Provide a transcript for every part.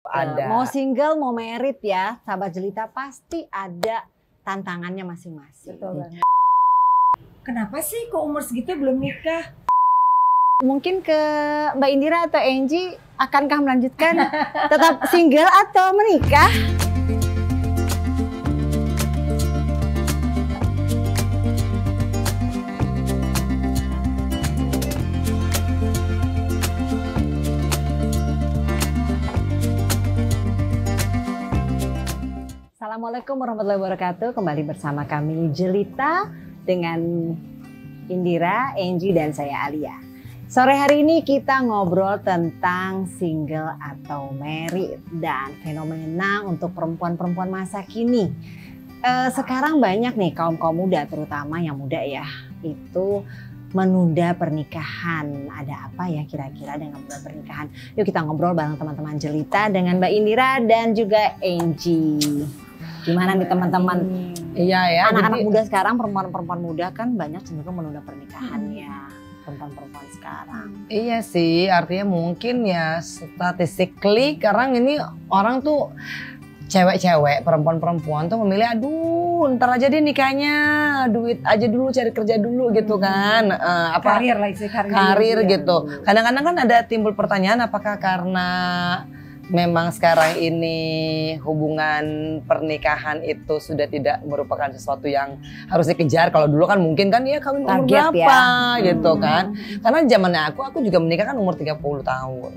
Ada. Mau single, mau merit ya, sahabat jelita pasti ada tantangannya masing-masing. Betul banget. Kenapa sih kok umur segitu belum nikah? Mungkin ke Mbak Indira atau Angie, akankah melanjutkan tetap single atau menikah? Assalamualaikum warahmatullahi wabarakatuh. Kembali bersama kami Jelita dengan Indira, Angie, dan saya Alia. Sore hari ini kita ngobrol tentang single atau married dan fenomena untuk perempuan-perempuan masa kini. Sekarang banyak nih kaum-kaum muda, terutama yang muda ya, itu menunda pernikahan. Ada apa ya kira-kira dengan menunda pernikahan? Yuk kita ngobrol bareng teman-teman Jelita dengan Mbak Indira dan juga Angie. Gimana nih teman-teman? Iya ya. Anak-anak muda sekarang, perempuan-perempuan muda kan banyak cenderung menunda pernikahannya. Perempuan-perempuan sekarang. Iya sih, artinya mungkin ya statistically sekarang ini orang tuh cewek-cewek, perempuan-perempuan tuh memilih aduh ntar aja deh nikahnya, duit aja dulu, cari kerja dulu gitu kan. Karir lah isi karir gitu. Kadang-kadang kan ada timbul pertanyaan apakah karena memang sekarang ini hubungan pernikahan itu sudah tidak merupakan sesuatu yang harus dikejar. Kalau dulu kan mungkin kan ya kawin umur Target berapa ya. gitu kan. Karena zamannya aku juga menikah kan umur 30 tahun.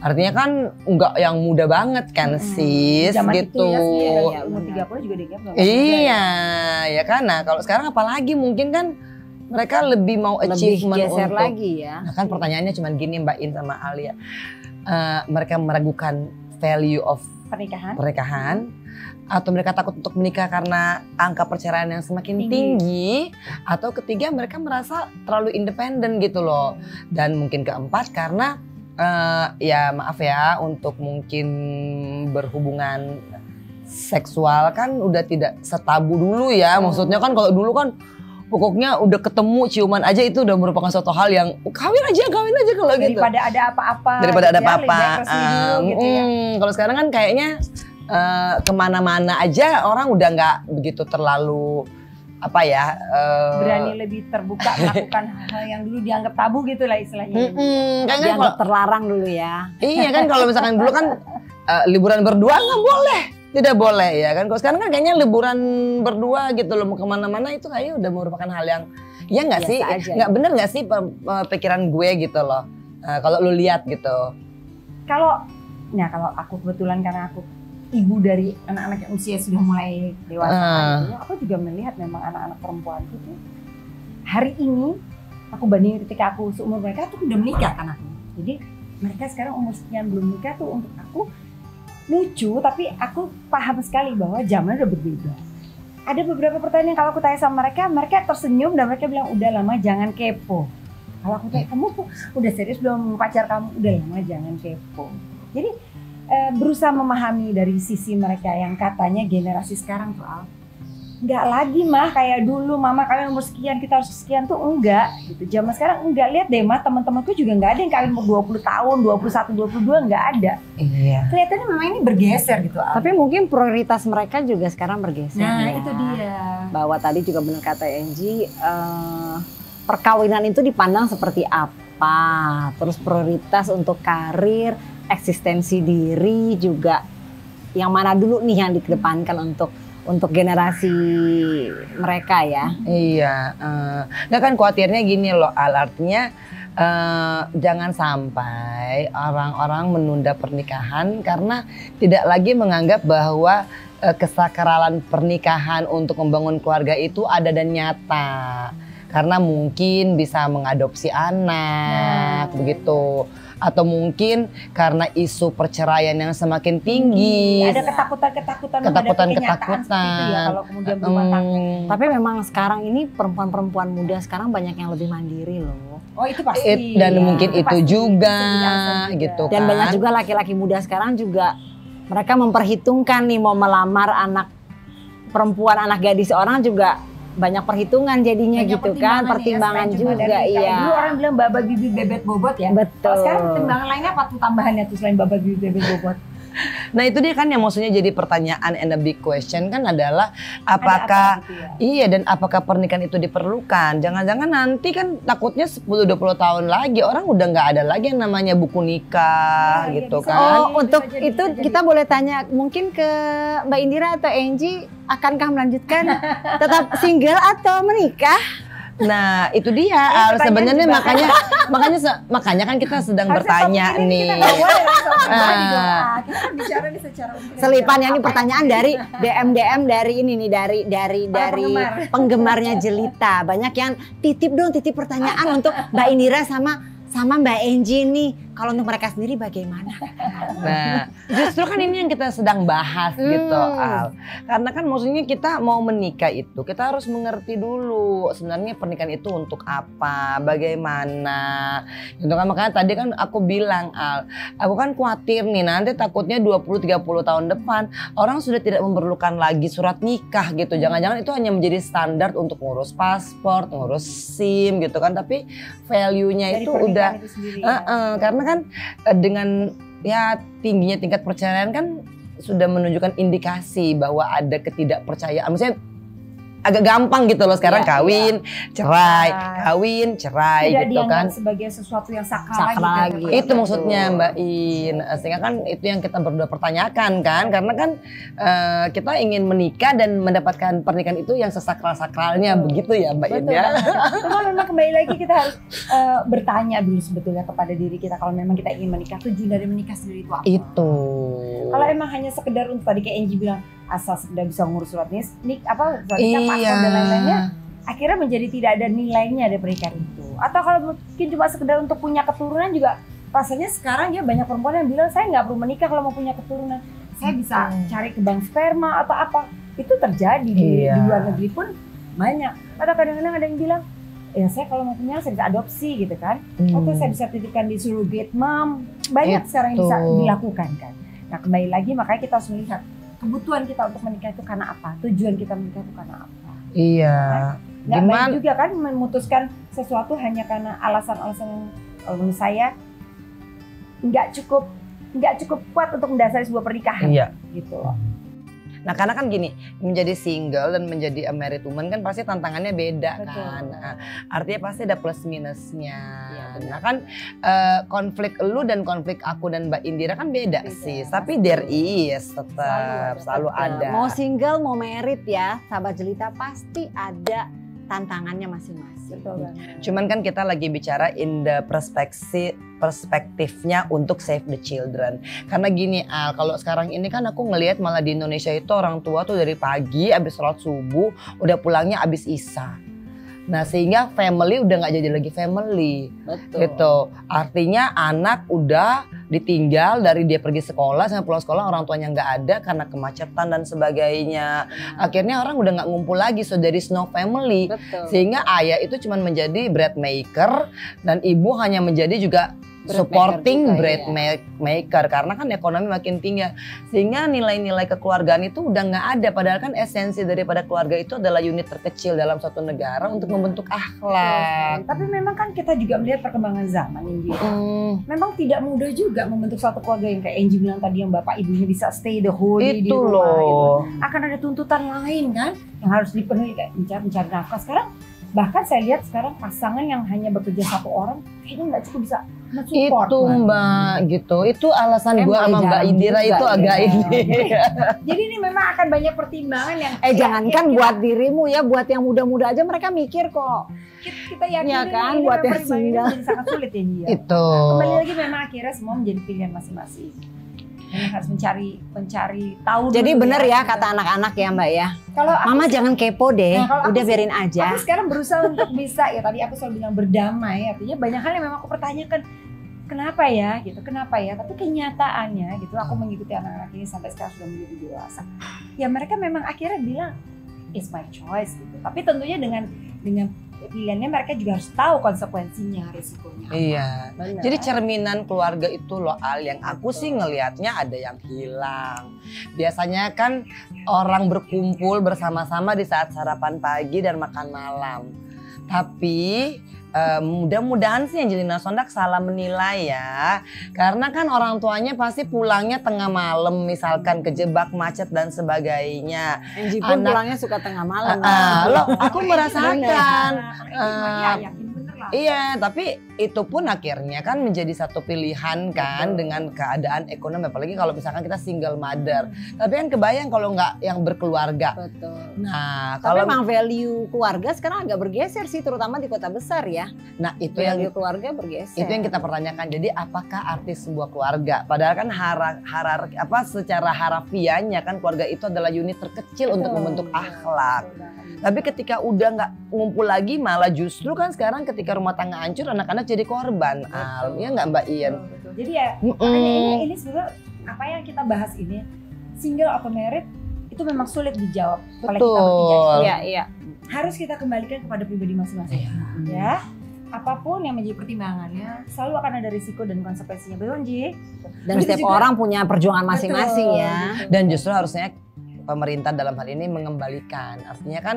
Artinya kan enggak yang muda banget kan sis zaman gitu. Itu ya, umur 30 juga dianggap enggak Iya, ya kan. Nah, kalau sekarang apalagi mungkin kan mereka lebih mau achievement geser untuk lagi ya. Nah kan pertanyaannya cuma gini Mbak In sama Alia. Mereka meragukan value of pernikahan atau mereka takut untuk menikah karena angka perceraian yang semakin tinggi atau ketiga mereka merasa terlalu independen gitu loh. Dan mungkin keempat karena ya maaf ya untuk mungkin berhubungan seksual kan udah tidak setabu dulu ya. Maksudnya kan kalau dulu kan pokoknya udah ketemu ciuman aja itu udah merupakan suatu hal yang kawin aja kalau gitu. Daripada ada apa-apa. Daripada ada apa-apa. Gitu ya. Kalau sekarang kan kayaknya kemana-mana aja orang udah nggak begitu terlalu apa ya. Berani lebih terbuka melakukan hal yang dulu dianggap tabu gitu lah istilahnya. Dianggap terlarang dulu ya. Iya kan kalau misalkan dulu kan liburan berdua nggak boleh. Tidak boleh ya kan. Kalau sekarang kan kayaknya liburan berdua gitu loh mau kemana-mana itu kayaknya udah merupakan hal yang ya nggak sih, nggak bener nggak sih pikiran gue gitu loh. Kalau lu lihat gitu. Kalau aku kebetulan karena aku ibu dari anak-anak yang usia sudah mulai dewasa, gitu, aku juga melihat memang anak-anak perempuan itu hari ini aku bandingin ketika aku seumur mereka tuh udah menikah kan aku. Jadi mereka sekarang umur sekian belum nikah tuh untuk aku lucu, tapi aku paham sekali bahwa zaman udah berbeda. Ada beberapa pertanyaan kalau aku tanya sama mereka, mereka tersenyum dan mereka bilang udah lama jangan kepo. Kalau aku tanya kamu udah serius belum pacar kamu, udah lama jangan kepo. Jadi berusaha memahami dari sisi mereka yang katanya generasi sekarang tuh nggak lagi mah kayak dulu mama kawin umur sekian kita harus sekian tuh enggak gitu. Zaman sekarang enggak, lihat deh mah teman-temanku juga nggak ada yang kawin umur 20 tahun, 21, 22 nggak ada. Iya. Kelihatannya memang ini bergeser gitu. Tapi mungkin prioritas mereka juga sekarang bergeser. Nah ya. itu dia. Bahwa tadi juga benar kata Angie, perkawinan itu dipandang seperti apa. Terus prioritas untuk karir, eksistensi diri juga yang mana dulu nih yang dikedepankan untuk generasi mereka ya. Iya, nggak kan khawatirnya gini loh artinya jangan sampai orang-orang menunda pernikahan karena tidak lagi menganggap bahwa kesakralan pernikahan untuk membangun keluarga itu ada dan nyata. Karena mungkin bisa mengadopsi anak begitu. Atau mungkin karena isu perceraian yang semakin tinggi. Ada ketakutan-ketakutan ya kalau kemudian berumah tangga. Tapi memang sekarang ini perempuan-perempuan muda sekarang banyak yang lebih mandiri loh. Oh itu pasti. Dan ya, mungkin itu juga gitu kan. Dan banyak juga laki-laki muda sekarang juga mereka memperhitungkan nih mau melamar anak perempuan, anak gadis orang juga banyak perhitungan jadinya banyak gitu kan, pertimbangan ya, juga iya. Dulu orang bilang baba bibit bebet bobot ya. Betul. Kalau sekarang pertimbangan lainnya apa tuh tambahannya tuh selain baba bibit bebet bobot? Nah itu dia kan yang maksudnya jadi pertanyaan and a big question kan adalah apakah gitu ya? Iya, dan apakah pernikahan itu diperlukan? Jangan-jangan nanti kan takutnya 10-20 tahun lagi orang udah nggak ada lagi yang namanya buku nikah Iya, gitu bisa. kan. Oh, untuk bisa jadi, itu bisa jadi. kita boleh tanya mungkin ke Mbak Indira atau Angie, akankah melanjutkan tetap single atau menikah? Nah itu dia pertanyaan sebenarnya juga. makanya kan kita sedang Harusnya bertanya topik ini nih. Kita nggak boleh langsung Ah. pribadi dong. Kita kan bicara nih secara umum. Selipannya ini Apa pertanyaan dari DM dari ini nih dari penggemar. penggemarnya Jelita. Banyak yang titip pertanyaan untuk Mbak Indira sama Mbak Angie nih. Kalau untuk mereka sendiri bagaimana? Nah, justru kan ini yang kita sedang bahas gitu, Al. Karena kan maksudnya kita mau menikah itu, kita harus mengerti dulu sebenarnya pernikahan itu untuk apa, bagaimana. Gitu kan, makanya tadi kan aku bilang, Al, aku kan khawatir nih nanti takutnya 20-30 tahun depan orang sudah tidak memerlukan lagi surat nikah gitu. Jangan-jangan itu hanya menjadi standar untuk ngurus paspor, ngurus SIM gitu kan, tapi value-nya Dari itu pernikahan udah itu sendiri, karena kan dengan ya tingginya tingkat perceraian kan sudah menunjukkan indikasi bahwa ada ketidakpercayaan. Maksudnya agak gampang gitu loh sekarang Iya, kawin, cerai, kawin, cerai tidak gitu kan. dianggap sebagai sesuatu yang sakral Sakral gitu. lagi. Itu maksudnya Mbak In. Sehingga kan itu yang kita berdua pertanyakan kan. Karena kan kita ingin menikah dan mendapatkan pernikahan itu yang sesakral-sakralnya. Begitu ya Mbak In Betul ya. banget. Cuma memang kembali lagi kita harus bertanya dulu sebetulnya kepada diri kita kalau memang kita ingin menikah, tujuan dari menikah sendiri itu apa? Itu. Kalau emang hanya sekedar untuk tadi kayak Angie bilang asal sekedar bisa ngurus surat surat nikah, paspor dan lain-lainnya, akhirnya menjadi tidak ada nilainya dari pernikahan itu. Atau kalau mungkin cuma sekedar untuk punya keturunan juga, rasanya sekarang ya banyak perempuan yang bilang saya nggak perlu menikah kalau mau punya keturunan, saya bisa cari ke bank sperma atau apa. Itu terjadi di luar negeri pun banyak. Atau kadang-kadang ada yang bilang, ya saya kalau mau punya saya bisa adopsi gitu kan, atau saya bisa titipkan di surrogate mom. Banyak sekarang yang bisa dilakukan kan. Nah kembali lagi makanya kita harus melihat kebutuhan kita untuk menikah itu karena apa, tujuan kita menikah itu karena apa. Iya. Nggak baik juga kan memutuskan sesuatu hanya karena alasan-alasan yang kalau menurut saya nggak cukup kuat untuk mendasari sebuah pernikahan. Iya. Gitu. Nah karena kan gini, menjadi single dan menjadi a married woman kan pasti tantangannya beda. Betul. Kan. Nah, artinya pasti ada plus minusnya. Iya, Nah kan konflik lu dan konflik aku dan Mbak Indira kan beda sih. Tapi there is tetap selalu ada. Mau single mau married ya, sahabat Jelita pasti ada tantangannya masing-masing. Betul banget. Cuman kan kita lagi bicara in the perspektifnya untuk save the children. Karena gini Al, kalau sekarang ini kan aku ngelihat malah di Indonesia itu orang tua tuh dari pagi abis sholat subuh udah pulangnya abis isya. Nah sehingga family udah nggak jadi lagi family. Betul. Gitu. Artinya anak udah ditinggal dari dia pergi sekolah sampai pulang sekolah orang tuanya nggak ada karena kemacetan dan sebagainya. Akhirnya orang udah nggak ngumpul lagi, so there is no family. Betul. Sehingga ayah itu cuma menjadi bread maker dan ibu hanya menjadi juga supporting bread maker karena kan ekonomi makin tinggi sehingga nilai-nilai kekeluargaan itu udah nggak ada, padahal kan esensi daripada keluarga itu adalah unit terkecil dalam suatu negara untuk membentuk akhlak. Tapi memang kan kita juga melihat perkembangan zaman ini. Memang tidak mudah juga membentuk suatu keluarga yang kayak Angie bilang tadi yang bapak ibunya bisa stay the whole day di Itu rumah. loh. Gitu. Akan ada tuntutan lain kan yang harus dipenuhi kayak mencari nafkah. Sekarang bahkan saya lihat sekarang pasangan yang hanya bekerja satu orang kayaknya nggak cukup bisa men-support. Itu Mbak gitu. Itu alasan gue sama Mbak jarang Indira juga itu ya. agak ini. Jadi ini memang akan banyak pertimbangan yang Jangankan buat dirimu ya, buat yang muda-muda aja mereka mikir kok. kita yakin Ya kan, ini buat memang yang pertimbangan ini single. jadi sangat sulit ya dia. Itu. Kembali lagi memang akhirnya semua menjadi pilihan masing-masing. Memang harus mencari tahu. Jadi dulu bener ya gitu. kata anak-anak ya Mbak ya. Kalau aku Mama jangan kepo deh, Nah, kalau aku udah sih- biarin aja. Aku sekarang berusaha untuk bisa ya tadi aku selalu bilang berdamai, artinya banyak hal yang memang aku pertanyakan kenapa ya gitu, kenapa ya, tapi kenyataannya gitu aku mengikuti anak-anak ini sampai sekarang sudah menjadi dewasa ya mereka memang akhirnya bilang it's my choice gitu, tapi tentunya dengan pilihannya mereka juga harus tahu konsekuensinya, risikonya apa. Iya. Benar. Jadi cerminan keluarga itu loh Al, yang aku sih ngelihatnya ada yang hilang. Biasanya kan orang berkumpul bersama-sama di saat sarapan pagi dan makan malam. Tapi mudah-mudahan sih Angelina Sondak salah menilai ya. Karena kan orang tuanya pasti pulangnya tengah malam, misalkan kejebak macet dan sebagainya. Angie pun pulangnya suka tengah malam. Loh, aku merasakan. Yakin bener lah. Iya, tapi itu pun akhirnya kan menjadi satu pilihan kan dengan keadaan ekonomi. Apalagi kalau misalkan kita single mother. Tapi kan kebayang kalau nggak yang berkeluarga. Betul. Nah, Tapi kalau memang value keluarga sekarang agak bergeser sih, terutama di kota besar ya. nah itu Value yang keluarga bergeser. itu yang kita pertanyakan. Jadi apakah arti sebuah keluarga? Padahal kan secara harafiahnya kan keluarga itu adalah unit terkecil untuk membentuk akhlak. Tapi ketika udah nggak ngumpul lagi, malah justru kan sekarang ketika rumah tangga hancur, anak-anak jadi korban. Ya nggak Mbak Ian? Betul. Jadi ya makanya ini sebenarnya apa yang kita bahas ini, single atau married itu memang sulit dijawab oleh kita bertiga. Iya, iya. Harus kita kembalikan kepada pribadi masing-masing. Ya. Apapun yang menjadi pertimbangannya, selalu akan ada risiko dan konsekuensinya. Betul, Ji? Dan setiap orang punya perjuangan masing-masing ya. Dan justru harusnya pemerintah dalam hal ini mengembalikan. Artinya kan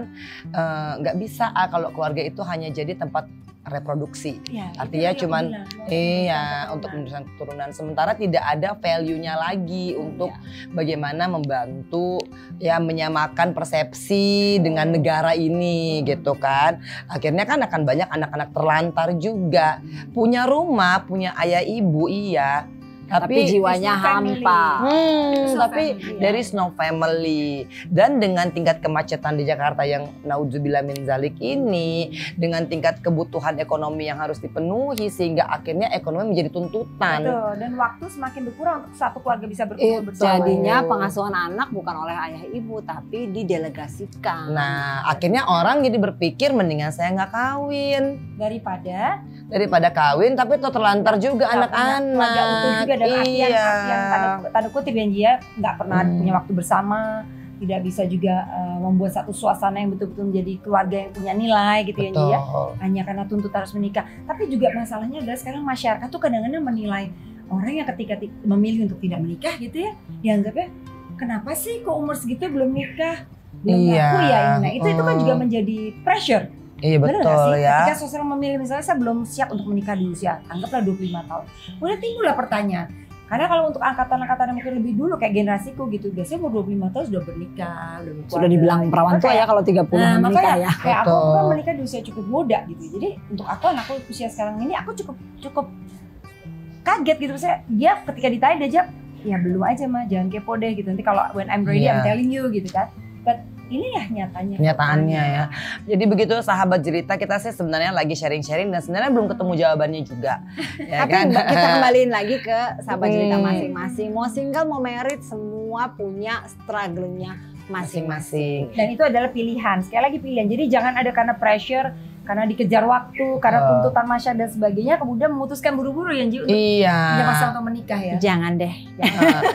nggak bisa kalau keluarga itu hanya jadi tempat reproduksi. Ya, artinya cuman untuk meneruskan keturunan. Sementara tidak ada value-nya lagi untuk bagaimana membantu ya menyamakan persepsi dengan negara ini gitu kan. Akhirnya kan akan banyak anak-anak terlantar juga. Punya rumah, punya ayah ibu iya. Tapi jiwanya hampa. Tapi there is no family. Dan dengan tingkat kemacetan di Jakarta yang naudzubillah min zalik ini, dengan tingkat kebutuhan ekonomi yang harus dipenuhi sehingga akhirnya ekonomi menjadi tuntutan. Betul. Dan waktu semakin berkurang untuk satu keluarga bisa berkumpul bersama. Jadinya pengasuhan anak bukan oleh ayah ibu tapi didelegasikan. Nah, akhirnya orang jadi berpikir mendingan saya nggak kawin daripada kawin tapi terlantar juga anak-anak. Dan artian tanda kutip ya nggak pernah punya waktu bersama, tidak bisa juga membuat satu suasana yang betul-betul menjadi keluarga yang punya nilai gitu ya Ji ya. Hanya karena tuntutan harus menikah. Tapi juga masalahnya adalah sekarang masyarakat tuh kadang-kadang menilai orang yang ketika memilih untuk tidak menikah gitu ya, dianggapnya kenapa sih kok umur segitu belum nikah, belum ngaku ya ini. Nah itu kan juga menjadi pressure. Iya betul ya. Ketika seseorang memilih misalnya saya belum siap untuk menikah di usia anggaplah 25 tahun. Kemudian timbullah pertanyaan. Karena kalau untuk angkatan-angkatan yang mungkin lebih dulu kayak generasiku gitu, biasanya umur 25 tahun sudah bernikah, sudah dibilang perawan tua ya kalau 30 menikah ya. Kayak aku kan menikah di usia cukup muda gitu. Jadi untuk aku anakku usia sekarang ini aku cukup kaget gitu. Saya dia ketika ditanya dia jawab, ya belum aja mah, jangan kepo deh gitu. Nanti kalau when I'm ready I'm telling you gitu kan. But ini ya nyataannya ya. Jadi begitu sahabat Jelita, kita sih sebenarnya lagi sharing-sharing dan sebenarnya belum ketemu jawabannya juga. Ya tapi kan? Kita kembaliin lagi ke sahabat Jelita masing-masing. Mau single mau married semua punya struggle-nya masing-masing. Dan itu adalah pilihan. Sekali lagi pilihan. Jadi jangan ada karena pressure, karena dikejar waktu, karena tuntutan masyarakat dan sebagainya, kemudian memutuskan buru-buru ya Ji untuk punya masalah untuk menikah ya. Jangan deh.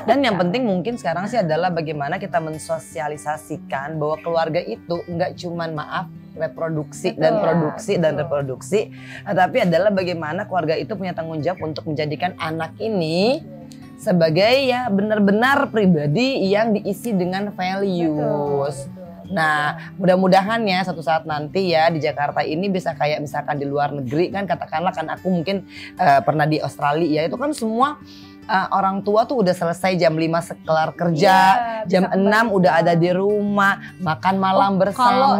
Dan yang penting mungkin sekarang sih adalah bagaimana kita mensosialisasikan bahwa keluarga itu nggak cuman reproduksi dan produksi dan reproduksi, tapi adalah bagaimana keluarga itu punya tanggung jawab untuk menjadikan anak ini sebagai ya benar-benar pribadi yang diisi dengan values. Nah, mudah-mudahan ya suatu saat nanti ya di Jakarta ini bisa kayak misalkan di luar negeri kan, katakanlah kan aku mungkin pernah di Australia ya, itu kan semua orang tua tuh udah selesai jam 5 sekelar kerja, jam 6 udah ada di rumah, makan malam bersama. Kalau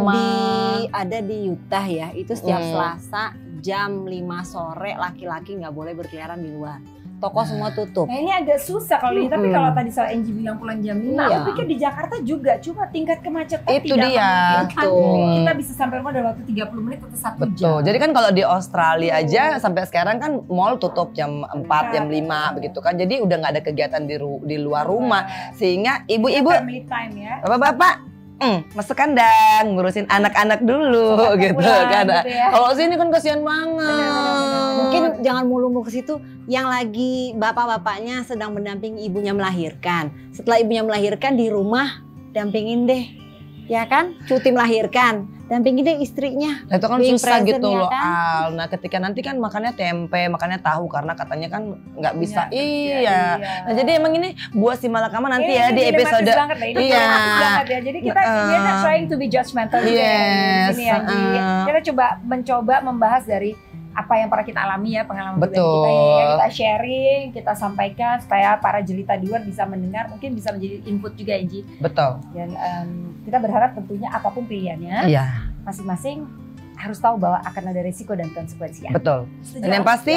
ada di Utah ya, itu setiap Selasa jam 5 sore laki-laki nggak boleh berkeliaran di luar. Toko semua tutup. Nah ini agak susah kalau ini, tapi kalau tadi soal Angie bilang pulang jam 5, aku pikir di Jakarta juga, cuma tingkat kemacetan itu tidak memungkinkan. Kita bisa sampai rumah dalam waktu 30 menit atau 1 jam. Betul, jadi kan kalau di Australia aja sampai sekarang kan mall tutup jam 4, jam 5 begitu kan. Jadi udah gak ada kegiatan di luar rumah. Sehingga ibu-ibu, family time ya. Bapak-bapak, masuk kandang, ngurusin anak-anak dulu gitu kan. Gitu ya. Kalau sini kan kasihan banget. Mungkin jangan mulu-mulu ke situ. Yang lagi bapak-bapaknya sedang mendampingi ibunya melahirkan. Setelah ibunya melahirkan di rumah, dampingin deh. Ya kan? Cuti melahirkan. Dampingin deh istrinya. Nah, itu kan susah gitu ya loh kan? Al. Nah ketika nanti kan makannya tempe, makannya tahu karena katanya kan nggak bisa. Iya. Nah jadi emang ini buah si malakama nanti ya di episode. Iya. Ya. Jadi kita we're not trying to be judgmental. Yes. Kita mencoba membahas dari apa yang pernah kita alami ya, pengalaman Betul. pribadi kita ya, kita sharing, kita sampaikan supaya para jelita di luar bisa mendengar, mungkin bisa menjadi input juga Angie. Betul. Dan kita berharap tentunya apapun pilihannya, Iya. masing-masing harus tahu bahwa akan ada risiko dan konsekuensi. Betul. Setuju Dan yang nggak? pasti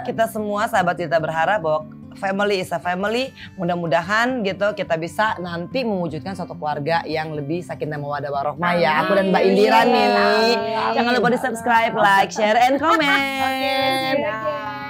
kita semua sahabat kita berharap bahwa family is a family. Mudah-mudahan gitu kita bisa nanti mewujudkan suatu keluarga yang lebih sakinah mawaddah warohmah ya. Aku dan Mbak Indira nih. Amin. Jangan lupa di subscribe, like, share, and comment. Oke, see you again.